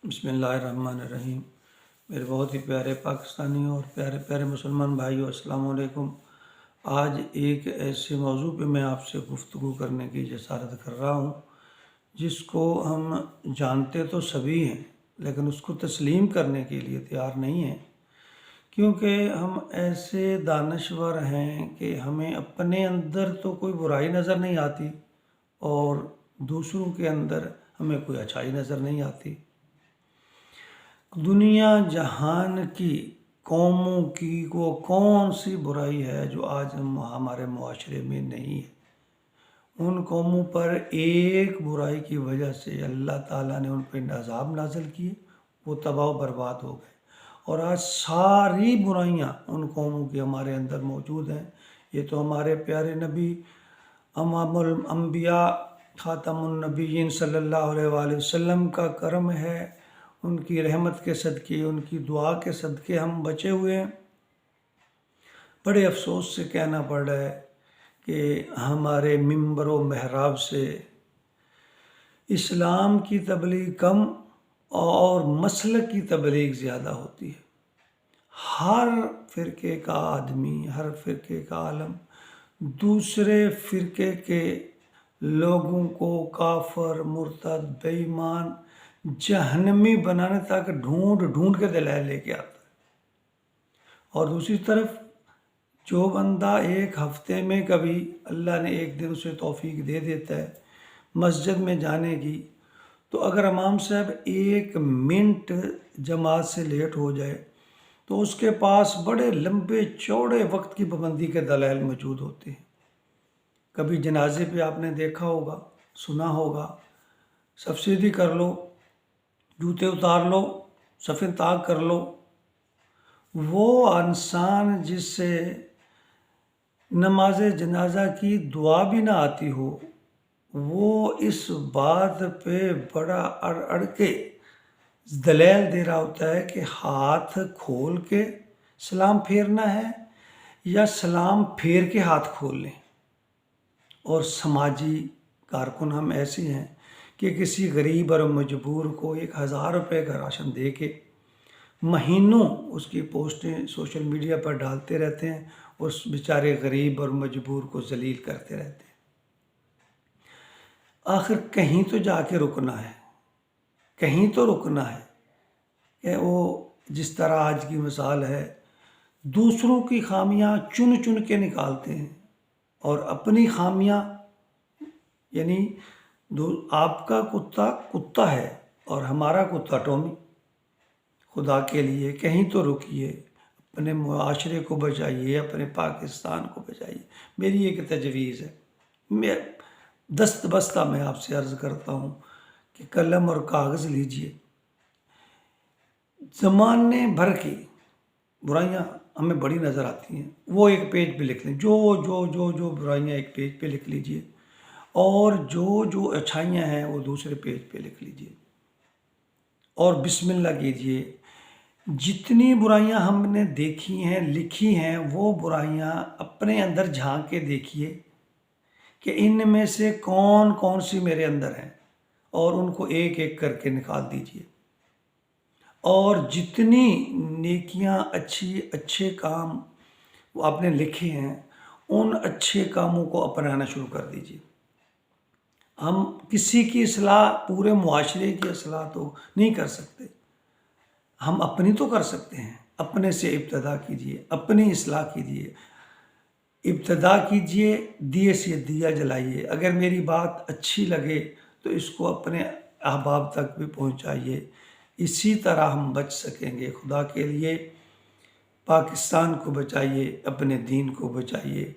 बिस्मिल्लाहिर्रहमानिर्रहीम। मेरे बहुत ही प्यारे पाकिस्तानी और प्यारे प्यारे मुसलमान भाइयों, अस्सलाम वालेकुम। आज एक ऐसे मौजू पे मैं आपसे गुफ्तगू करने की जसारत कर रहा हूँ जिसको हम जानते तो सभी हैं, लेकिन उसको तस्लीम करने के लिए तैयार नहीं हैं, क्योंकि हम ऐसे दानश्वर हैं कि हमें अपने अंदर तो कोई बुराई नज़र नहीं आती और दूसरों के अंदर हमें कोई अच्छाई नज़र नहीं आती। दुनिया जहान की कौमों की वो कौन सी बुराई है जो आज हमारे मुआशरे में नहीं है। उन कौमों पर एक बुराई की वजह से अल्लाह ताला ने उन पर अज़ाब नाज़िल किए, वो तबाह बर्बाद हो गए। और आज सारी बुराइयां उन कौमों की हमारे अंदर मौजूद हैं। ये तो हमारे प्यारे नबी इमामुल अंबिया खातमुन नबीयीन सल्लल्लाहु अलैहि वसल्लम का करम है। उनकी रहमत के सदक़े, उनकी दुआ के सदक़े हम बचे हुए हैं। बड़े अफसोस से कहना पड़ रहा है कि हमारे मिंबर व महराब से इस्लाम की तबलीग कम और मसलक की तबलीग ज़्यादा होती है। हर फ़िरके का आदमी, हर फ़िरके का आलम दूसरे फ़िरके के लोगों को काफर, मुर्तद, बेईमान, जहन्नमी बनाने तक ढूंढ ढूंढ के दलाइल लेके आता है। और दूसरी तरफ जो बंदा एक हफ्ते में कभी अल्लाह ने एक दिन उसे तौफीक दे देता है मस्जिद में जाने की, तो अगर इमाम साहब एक मिनट जमात से लेट हो जाए तो उसके पास बड़े लंबे चौड़े वक्त की पाबंदी के दलाइल मौजूद होते हैं। कभी जनाजे पे आपने देखा होगा, सुना होगा, सफसीदी कर लो, जूते उतार लो, सफ़े ताक कर लो। वो इंसान जिससे नमाज जनाजा की दुआ भी ना आती हो, वो इस बात पे बड़ा अड़ अड़ के दलील दे रहा होता है कि हाथ खोल के सलाम फेरना है या सलाम फेर के हाथ खोल लें। और समाजी कारकुन हम ऐसे हैं कि किसी गरीब और मजबूर को 1000 रुपये का राशन दे के महीनों उसकी पोस्टें सोशल मीडिया पर डालते रहते हैं, उस बेचारे गरीब और मजबूर को जलील करते रहते हैं। आखिर कहीं तो जाके रुकना है, कहीं तो रुकना है कि वो जिस तरह आज की मिसाल है, दूसरों की खामियां चुन चुन के निकालते हैं और अपनी खामियां, यानी आपका कुत्ता कुत्ता है और हमारा कुत्ता टॉमी। खुदा के लिए कहीं तो रुकिए, अपने मुआशरे को बचाइए, अपने पाकिस्तान को बचाइए। मेरी एक तजवीज़ है, मैं दस्त बस्ता मैं आपसे अर्ज़ करता हूँ कि कलम और कागज़ लीजिए। ज़माने भर की बुराइयाँ हमें बड़ी नज़र आती हैं, वो एक पेज पे लिख लें। जो जो जो जो बुराइयाँ एक पेज पे लिख लीजिए और जो जो अच्छाइयाँ हैं वो दूसरे पेज पे लिख लीजिए और बिस्मिल्लाह कीजिए। जितनी बुराइयां हमने देखी हैं, लिखी हैं, वो बुराइयां अपने अंदर झांक के देखिए कि इनमें से कौन कौन सी मेरे अंदर हैं और उनको एक एक करके निकाल दीजिए। और जितनी नेकियां, अच्छे काम वो आपने लिखे हैं, उन अच्छे कामों को अपनाना शुरू कर दीजिए। हम किसी की इस्लाह, पूरे मुआशरे की इस्लाह तो नहीं कर सकते, हम अपनी तो कर सकते हैं। अपने से इब्तदा कीजिए, अपनी इस्लाह कीजिए, इब्तदा कीजिए, दिए से दिया जलाइए। अगर मेरी बात अच्छी लगे तो इसको अपने अहबाब तक भी पहुंचाइए। इसी तरह हम बच सकेंगे। खुदा के लिए पाकिस्तान को बचाइए, अपने दीन को बचाइए।